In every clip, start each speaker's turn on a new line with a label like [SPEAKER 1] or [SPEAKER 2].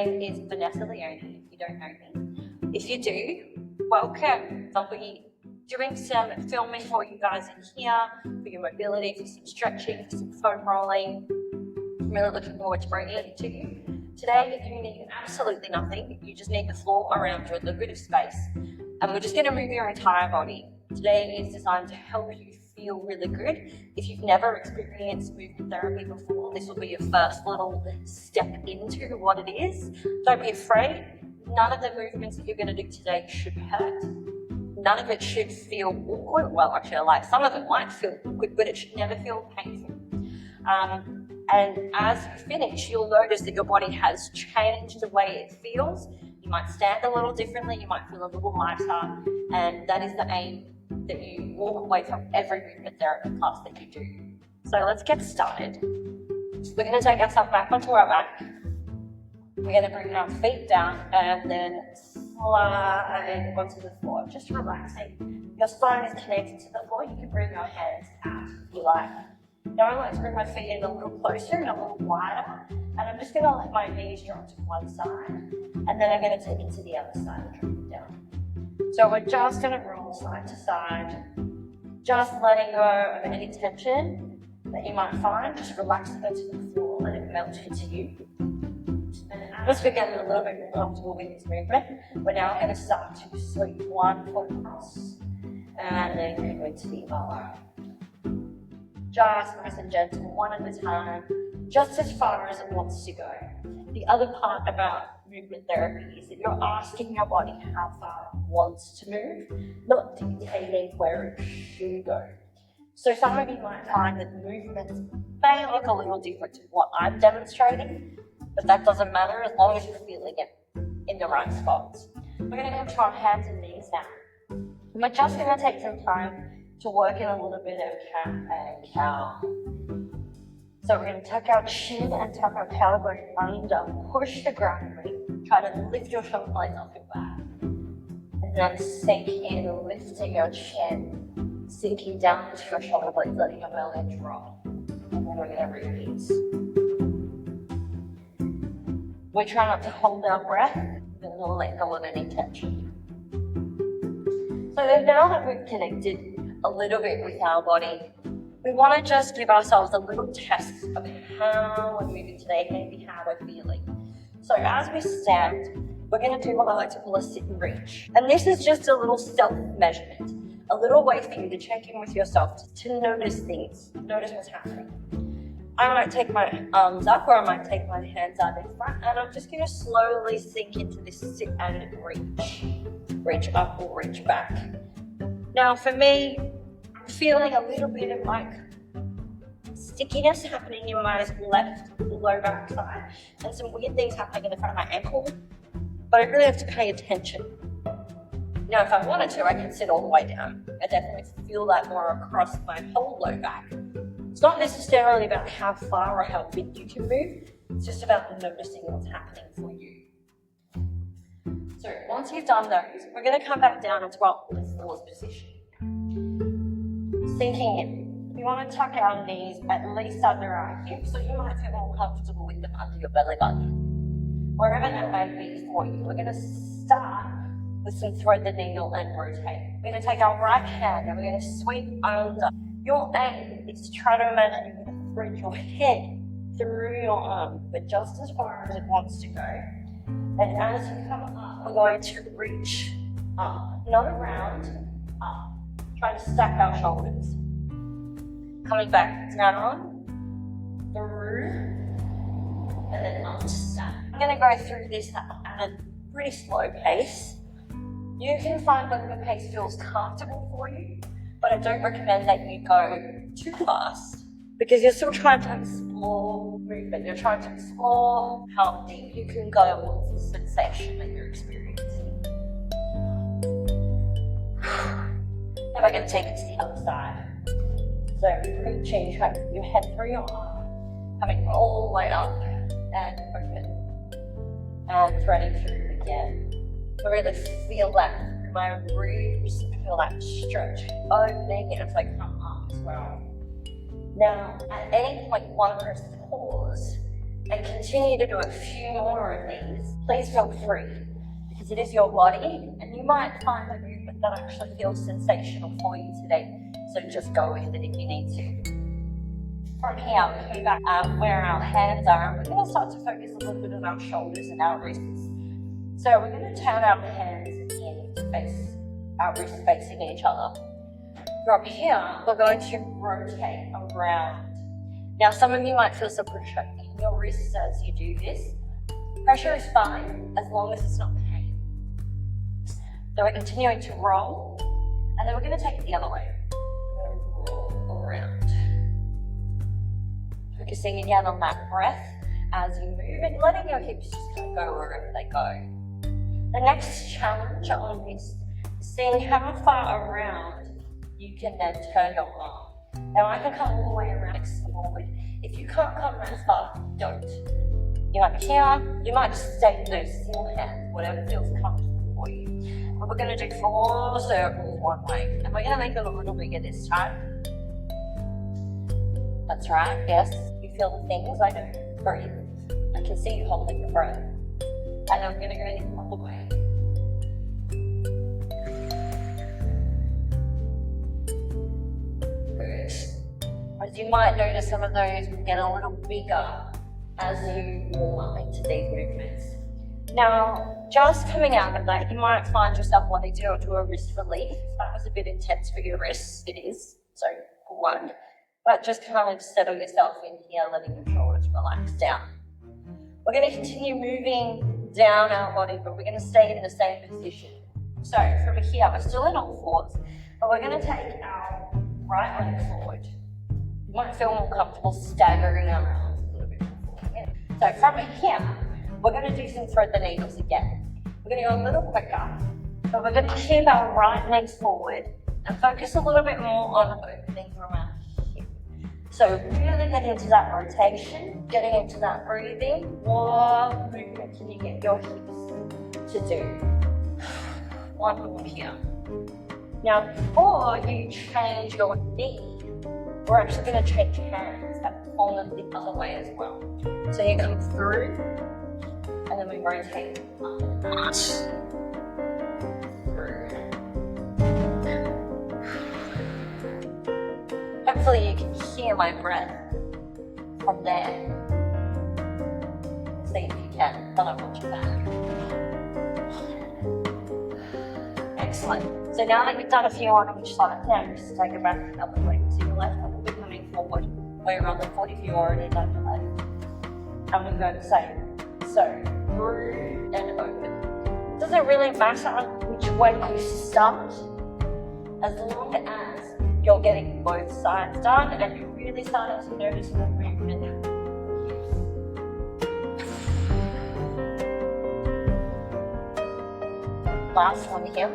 [SPEAKER 1] name is Vanessa Leone, if you don't know me. If you do, welcome. I'll be doing some filming for you guys in here, for your mobility, for some stretching, for some foam rolling. I'm really looking forward to bringing it to you. Today, you need absolutely nothing. You just need the floor around you, a little bit of space. And we're just going to move your entire body. Today is designed to help you feel really good. If you've never experienced movement therapy before, this will be your first little step into what it is. Don't be afraid. None of the movements that you're going to do today should hurt. None of it should feel awkward. Well, actually, like some of it might feel awkward, but it should never feel painful. And as you finish, you'll notice that your body has changed the way it feels. You might stand a little differently, you might feel a little lighter, and that is the aim, that you walk away from every movement therapy class that you do. So let's get started. We're going to take ourselves back onto our back. We're going to bring our feet down and then slide onto the floor, just relaxing. Your spine is connected to the floor. You can bring your hands out if you like. Now I like to bring my feet in a little closer and a little wider, and I'm just going to let my knees drop to one side, and then I'm going to take it to the other side and drop it down. So we're just going to roll side to side, just letting go of any tension that you might find, just relaxing into the floor, let it melt into you. And as we're getting a little bit more comfortable with this movement, we're now going to start to sweep one foot across, and then go into the other. Just nice and gentle, one at a time, just as far as it wants to go. The other part about movement therapy is that you're asking your body how far it wants to move, not dictating where it should go. So some of you might find that movements may look a little different to what I'm demonstrating, but that doesn't matter as long as you're feeling it in the right spots. We're going to come to our hands and knees now. And we're just going to take some time to work in a little bit of cat and cow. So we're going to tuck our chin and tuck our tailbone under, push the ground, try to lift your shoulder blades off your back. And then sink in, lifting your chin, sinking down into your shoulder blades, letting your belly drop. And then we're going to repeat. We try not to hold our breath, then we'll let go of any tension. So now that we've connected a little bit with our body, we want to just give ourselves a little test of how we're moving today, maybe how we're feeling. So as we stand, we're going to do what I like to call a sit and reach. And this is just a little self-measurement, a little way for you to check in with yourself, to notice things, notice what's happening. I might take my arms up, or I might take my hands out in front, and I'm just going to slowly sink into this sit and reach. Reach up or reach back. Now for me, I'm feeling a little bit of like stickiness happening in my left low back side, and some weird things happening in the front of my ankle, but I really have to pay attention. Now if I wanted to, I can sit all the way down. I definitely feel that more across my whole low back. It's not necessarily about how far or how big you can move, it's just about noticing what's happening for you. So once you've done those, we're going to come back down into our all-fours position. Sinking in. We want to tuck our knees at least under our hips, so you might feel more comfortable with them under your belly button. Wherever that may be for you, we're going to start with some thread the needle and rotate. We're going to take our right hand and we're going to sweep under. Your aim is to try to imagine you're going to thread your head through your arm, but just as far as it wants to go. And as you come up, we're going to reach up, not around, up. Trying to stack our shoulders. Coming back down, through, and then up, stack. I'm going to go through this at a pretty slow pace. You can find whatever pace feels comfortable for you, but I don't recommend that you go too fast, because you're still trying to explore movement. You're trying to explore how deep you can go with the sensation that you're experiencing. Now we're going to take it to the other side. So reaching, try to put your head through your arm, coming all the way up and open. And threading through again. I really feel that through my ribs, I feel that stretch opening as I come up as well. Now, at any point, one of us pause and continue to do a few more of these, please feel free, because it is your body, and you might find a movement that actually feels sensational for you today. So just go with it if you need to. From here, we're coming back where our hands are, and we're going to start to focus a little bit on our shoulders and our wrists. So we're going to turn our hands in to face our wrists facing each other. From here, we're going to rotate around. Now, some of you might feel some pressure in your wrists as you do this. Pressure is fine as long as it's not pain. So we're continuing to roll, and then we're going to take it the other way. We're going to roll around. Focusing again on that breath as you move and letting your hips just kind of go wherever they go. The next challenge on this is seeing how far around you can then turn your arm. Now I can come all the way around forward. If you can't come that far, don't. You might be here, you might just stay in those single hands, whatever feels comfortable for you. But we're going to do 4 circles one way, and we're going to make it a little bigger this time. That's right, yes. You feel the things, I know. Breathe. I can see you holding your breath. And I'm going to go the other way. Good. As you might notice, some of those will get a little bigger as you warm up into these movements. Now, just coming out of that, you might find yourself wanting to do a wrist relief. That was a bit intense for your wrists. It is. So, for one. But just kind of settle yourself in here, letting your shoulders relax down. We're going to continue moving down our body, but we're going to stay in the same position. So from here, we're still in all fours, but we're going to take our right leg forward. You might feel more comfortable staggering our arms a little bit more forward. So from here, we're going to do some thread the needles again. We're going to go a little quicker, but we're going to keep our right leg forward and focus a little bit more on opening from our hip. So really get into that rotation, getting into that breathing. What movement can you get your hips to do? One more here. Now, before you change your knee, we're actually going to change hands and palm them the other way as well. So you come through, and then we rotate up and out. Through. Hopefully you can hear my breath from there. See if you can, then I'll watch it back. Excellent. So now that you've done a few on each side, now just take it back the other way. So your left hand will be coming forward, where you're on the foot if you already done your left. And we're going to say, so through and open. Doesn't really matter which way you start, as long as you're getting both sides done and you're really starting to notice the movement. Last one here.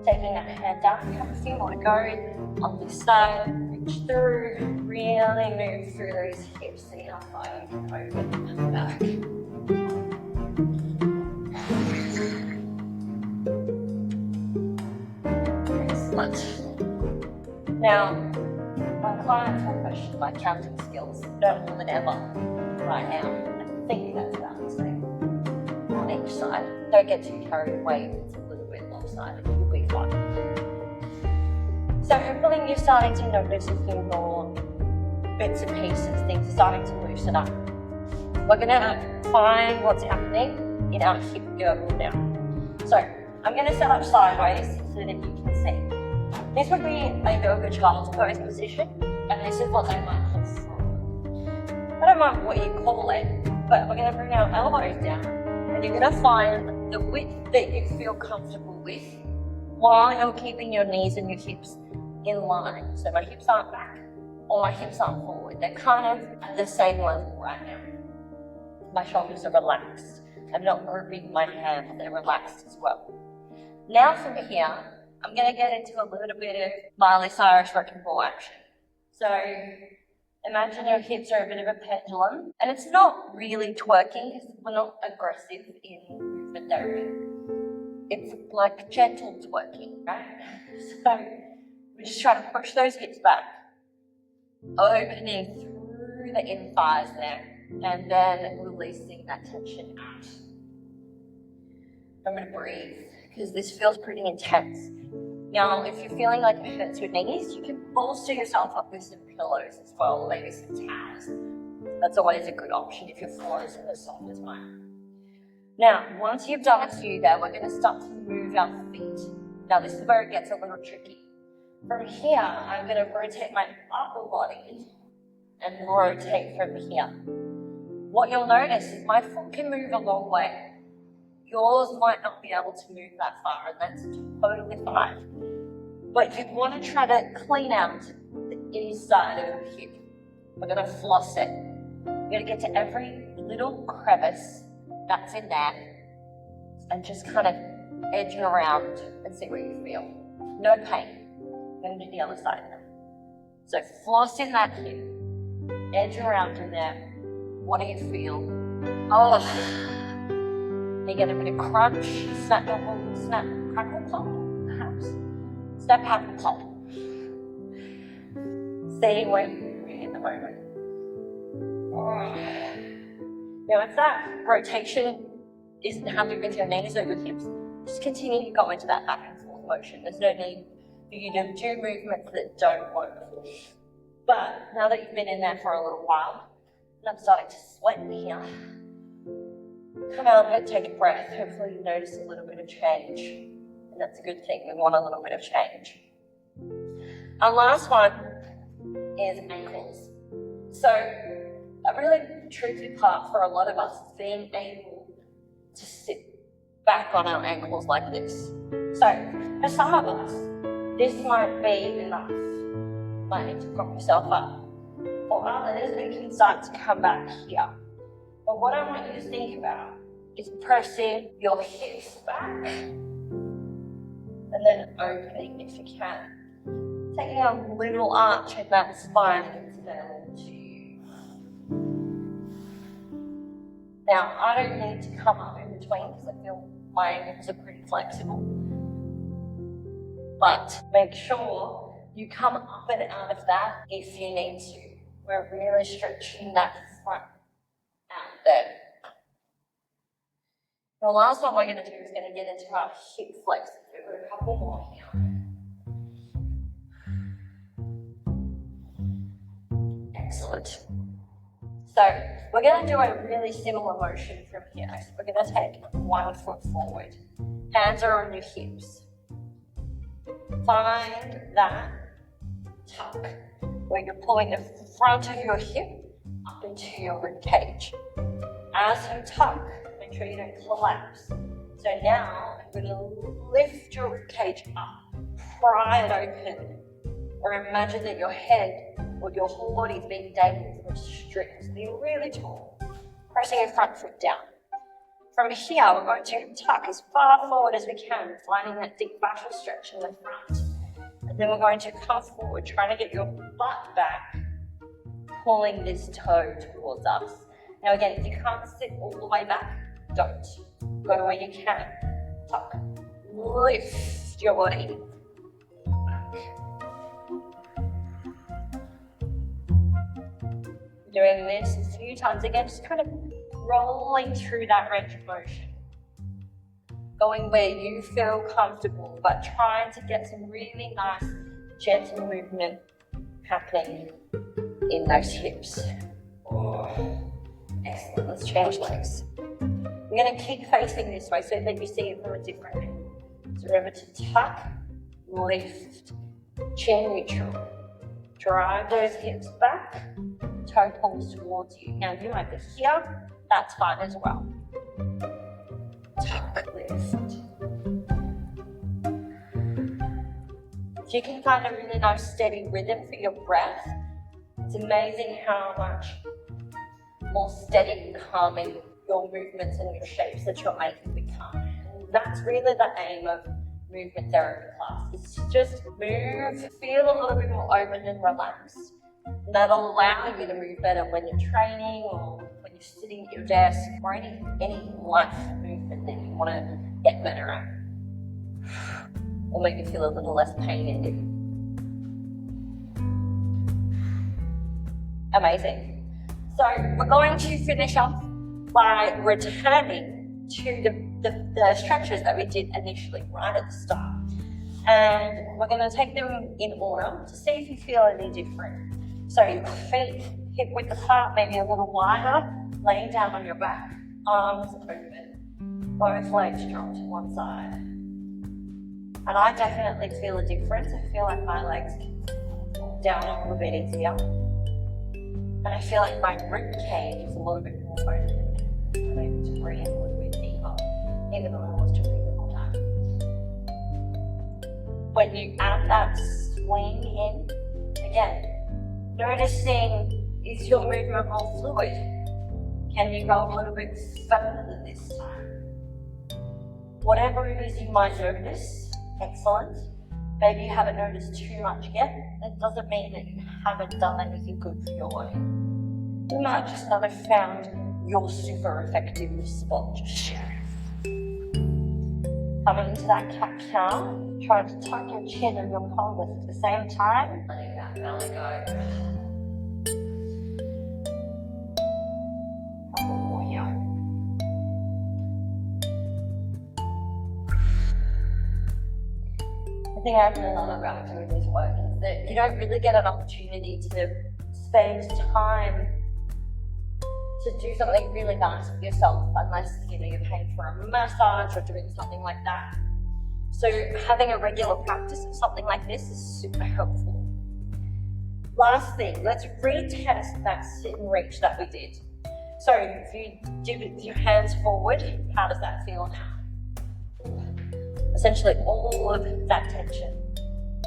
[SPEAKER 1] Taking that hand down, have a few more to go on this side, reach through, really move through those hips, see how far you can open and back. Excellent. Now, my clients will question my counting skills no more than ever right now. I think that's about the same on each side. Don't get too carried away if it's a little bit lopsided, you'll be fine. So hopefully you're starting to notice a few more bits and pieces, things are starting to loosen up. We're going to find what's happening in our hip girdle now. So I'm going to set up sideways so that you can see. This would be a yoga child's pose position, and this is what they might call flossing. I don't mind what you call it, but we're going to bring our elbows down, and you're going to find the width that you feel comfortable with while you're keeping your knees and your hips in line. So my hips aren't back or my hips aren't forward. They're kind of at the same level right now. My shoulders are relaxed. I'm not gripping my hands, they're relaxed as well. Now from here, I'm going to get into a little bit of Miley Cyrus wrecking ball action. So imagine your hips are a bit of a pendulum, and it's not really twerking because we're not aggressive in movement therapy. It's like gentle twerking, right? So we're just trying to push those hips back, opening through the in thighs there. and then releasing that tension out. I'm going to breathe because this feels pretty intense. Now, if you're feeling like it hurts your knees, you can bolster yourself up with some pillows as well, maybe some towels. That's always a good option if your floor isn't as soft as mine. Now, once you've done a few there, we're going to start to move our feet. Now, this is where it gets a little tricky. From here, I'm going to rotate my upper body and rotate from here. What you'll notice is my foot can move a long way. Yours might not be able to move that far, and that's totally fine. But you want to try to clean out the inside of your hip. We're going to floss it. You're going to get to every little crevice that's in there and just kind of edge around and see what you feel. No pain. I'm going to do the other side now. So floss in that hip, edge around in there. What do you feel? Oh. You get a bit of crunch, snap, crackle, pop, perhaps. Snap, crackle, pop. See where you're in the moment. Now, if that rotation isn't happening with your knees or your hips, just continue to go into that back and forth motion. There's no need for you to do movements that don't work. But now that you've been in there for a little while, and I'm starting to sweat here, come out of it, take a breath. Hopefully you notice a little bit of change. And that's a good thing. We want a little bit of change. Our last one is ankles. So a really tricky part for a lot of us is being able to sit back on our ankles like this. So for some of us, this might be enough. You might need to prop yourself up. For others, we can start to come back here. But what I want you to think about is pressing your hips back and then opening if you can. Taking a little arch in that spine that's available to you. Now, I don't need to come up in between because I feel my ankles are pretty flexible. But make sure you come up and out of that if you need to. We're really stretching that front out there. The last one we're going to do is going to get into our hip flexors. We've got a couple more here. Excellent. So we're going to do a really similar motion from here. So we're going to take 1 foot forward. Hands are on your hips. Find that tuck where you're pulling the front of your hip up into your rib cage. As you tuck, make sure you don't collapse. So now I'm going to lift your rib cage up, pry it open, or imagine that your head or your whole body is being dangled from strings. So you're really tall, pressing your front foot down. From here, we're going to tuck as far forward as we can, finding that deep fascial stretch in the front. And then we're going to come forward, trying to get your butt back, pulling this toe towards us. Now again, if you can't sit all the way back, don't. Go where you can. Tuck. Lift your body back. Doing this a few times again, just kind of rolling through that range of motion. Going where you feel comfortable, but trying to get some really nice, gentle movement happening in those hips. Excellent, let's change legs. We're going to keep facing this way so that you see it from a different angle. So remember to tuck, lift, chin neutral. Drive those hips back, toe pulls towards you. Now if you might be here, that's fine as well. Tuck, lift. If you can find a really nice steady rhythm for your breath, it's amazing how much more steady and calming your movements and your shapes that you're making become. And that's really the aim of movement therapy class, is to just move, feel a little bit more open and relaxed. And that'll allow you to move better when you're training or when you're sitting at your desk or any life movement that you want to get better at. Or make you feel a little less pain in it. Amazing. So we're going to finish off by returning to the stretches that we did initially, right at the start. And we're going to take them in order to see if you feel any different. So your feet hip width apart, maybe a little wider, laying down on your back, arms open, both legs drop to one side. And I definitely feel a difference. I feel like my legs can down a little bit easier. And I feel like my rib cage is a little bit more open. I'm able to breathe a little bit deeper, even though I was to breathe the whole time. When you add that swing in, again, noticing, is your movement more fluid? Can you go a little bit further this time? Whatever it is you might notice, excellent. Maybe you haven't noticed too much yet. That doesn't mean that you haven't done anything good for your body. You might just not have found your super effective spot just yet. Coming into that cat-cow, try to tuck your chin and your pelvis at the same time. Letting that belly go. Couple more here. The thing I really love about doing this work is that you don't really get an opportunity to spend time to do something really nice for yourself unless you're paying for a massage or doing something like that. So having a regular practice of something like this is super helpful. Last thing, let's retest that sit and reach that we did. So if you do it with your hands forward, how does that feel now? Essentially all of that tension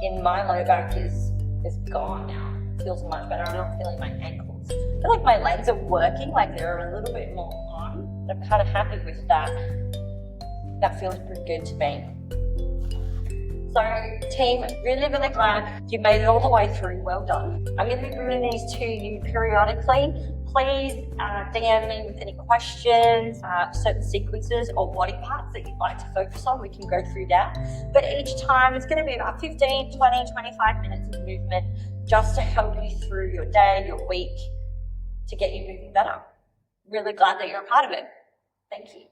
[SPEAKER 1] in my low back is gone now. It feels much better. I'm not feeling my ankles. I feel like my legs are working, like they're a little bit more on. I'm kind of happy with that. That feels pretty good to me. So team, really, really glad you made it all the way through. Well done. I'm going to be bringing these to you periodically. Please DM me with any questions, certain sequences or body parts that you'd like to focus on. We can go through that. But each time it's going to be about 15, 20, 25 minutes of movement just to help you through your day, your week, to get you moving better. Really glad that you're a part of it. Thank you.